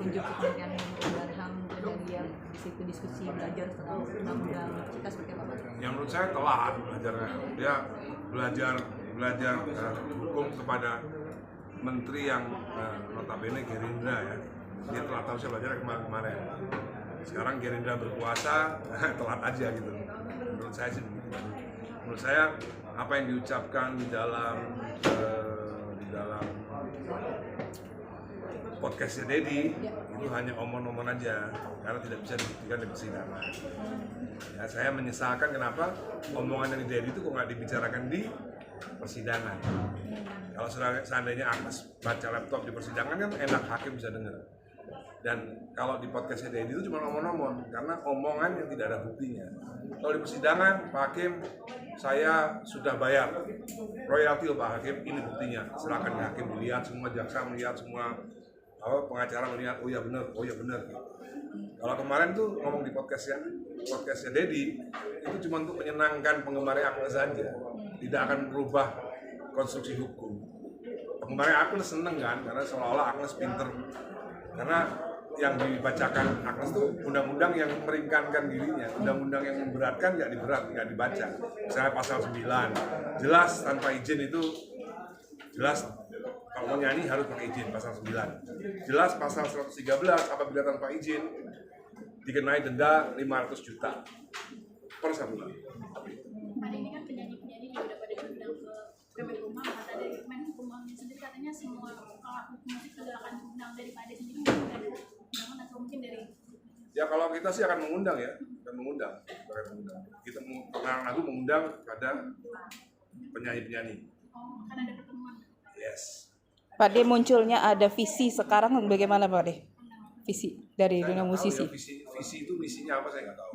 kunjung ke Kementerian Hukum dan HAM dan dia di situ diskusi belajar tentang undang-undang kita seperti apa? Yang menurut saya telat belajarnya. Dia belajar hukum kepada menteri yang notabene Gerindra ya. Dia telat, harusnya belajar kemarin. Sekarang Gerindra berkuasa, telat aja gitu. Menurut saya sih begitu. Menurut saya apa yang diucapkan di dalam podcastnya Deddy itu hanya omong-omong aja karena tidak bisa dibuktikan di persidangan. Ya, saya menyesalkan kenapa omongan yang di Deddy itu kok nggak dibicarakan di persidangan. Kalau seandainya Agnes baca laptop di persidangan kan enak, hakim bisa dengar. Dan kalau di podcastnya Deddy itu cuma omong-omong karena omongan yang tidak ada buktinya. Kalau di persidangan, Pak Hakim, saya sudah bayar royalti Pak Hakim, ini buktinya. Silakan Pak Hakim dilihat, semua jaksa melihat, semua pengacara melihat, oh ya benar. Gitu. Kalau kemarin tuh ngomong di podcastnya Deddy itu cuma untuk menyenangkan penggemar Agnes saja, tidak akan merubah konstruksi hukum. Penggemar Agnes seneng kan, karena seolah-olah Agnes pinter, karena yang dibacakan Agnes itu undang-undang yang meringankan dirinya, undang-undang yang memberatkan nggak dibaca. Misalnya pasal 9, jelas tanpa izin itu jelas. Kalau mau nyanyi harus pakai izin, pasal 9. Jelas pasal 113, apabila tanpa izin dikenai denda 500 juta per 1 bulan. Hari ini kan penyanyi-penyanyi juga udah pada diundang ke Kemenkumham, kata dari Kemenkumham sendiri katanya semua pelaku musik juga akan diundang dari Pak Ade sendiri, mungkin ada undangan atau mungkin dari. Ya kalau kita sih akan mengundang ya, Kita pengarang lagu mengundang pada penyanyi-penyanyi. Oh, akan ada pertemuan. Yes. Pak De, munculnya ada visi sekarang bagaimana Pak De? Visi dari dunia musisi. Ya, visi itu misinya apa saya nggak tahu.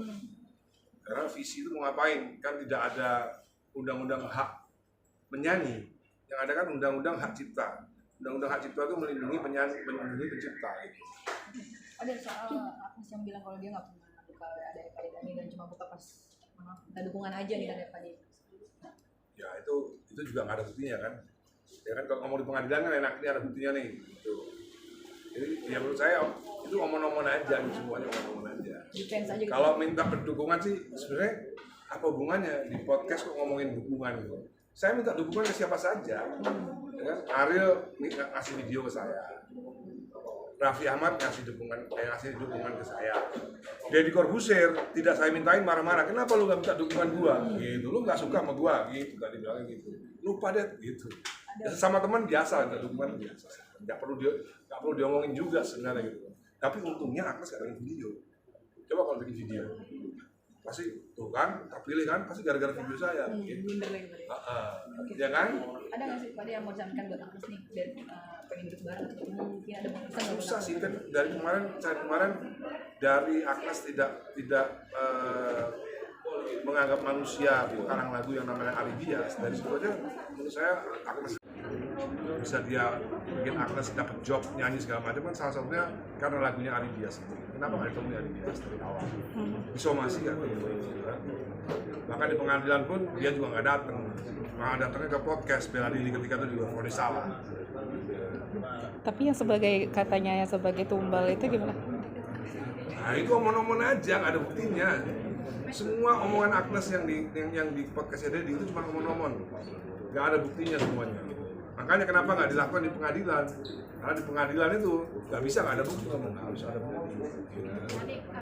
Karena visi itu mau ngapain? Kan tidak ada undang-undang hak menyanyi. Yang ada kan undang-undang hak cipta. Undang-undang hak cipta itu melindungi penyanyi, melindungi pencipta. Gitu. Ada soal Agnes yang bilang kalau dia nggak pernah buka ada Pak Dhani dan cuma buka pas minta dukungan aja nih dari Pak Dhani. Ya itu juga nggak ada buktinya kan. Ya kan kalau ngomong di pengadilan kan enak, ini ada buktinya nih. Gitu. Jadi ya menurut saya itu omong-omong aja, semuanya omong-omong aja. Kalau minta pendukungan sih sebenarnya apa hubungannya di podcast kok ngomongin dukungan gitu. Saya minta dukungan ke siapa saja. Ya kan? Ariel ngasih video ke saya. Raffi Ahmad ngasih dukungan ke saya. Deddy Corbuzier tidak saya mintain marah-marah. Kenapa lu nggak minta dukungan gua? Gitu, lu nggak suka sama gua? Gitu, tadi bilangnya gitu. Lupa deh, gitu. Sama teman biasa, minta dukungan biasa. Nggak perlu diomongin juga sebenarnya gitu. Tapi untungnya Agnes nggak bikin video. Coba kalau bikin video, pasti tuh kan, tak pilih kan, pasti gara-gara video saya. Gitu. Ya kan? Ada nggak sih Pak Dhani yang mau disampaikan buat Agnes nih dan pengen hidup baru? Mungkin ada pesan nggak? Susah sih kan dari kemarin dari Agnes tidak menganggap manusia pengarang lagu yang namanya Ari Dias. Dari situ aja menurut saya Agnes bisa dia bikin Agnes dapat job nyanyi segala macam kan salah satunya karena lagunya Ari Dias itu. Kenapa nggak ditemui Ari Dias dari awal? Disomasi kan? Bahkan di pengadilan pun dia juga nggak datang. Malah datangnya ke podcast bela diri ketika itu juga vonis salah. Tapi yang katanya sebagai tumbal itu gimana? Nah itu omong-omong aja, nggak ada buktinya. Semua omongan Agnes yang di podcastnya Deddy itu cuma omong-omong, nggak ada buktinya semuanya. Makanya kenapa nggak dilakukan di pengadilan? Karena di pengadilan itu nggak ada bukti, harus ada bukti.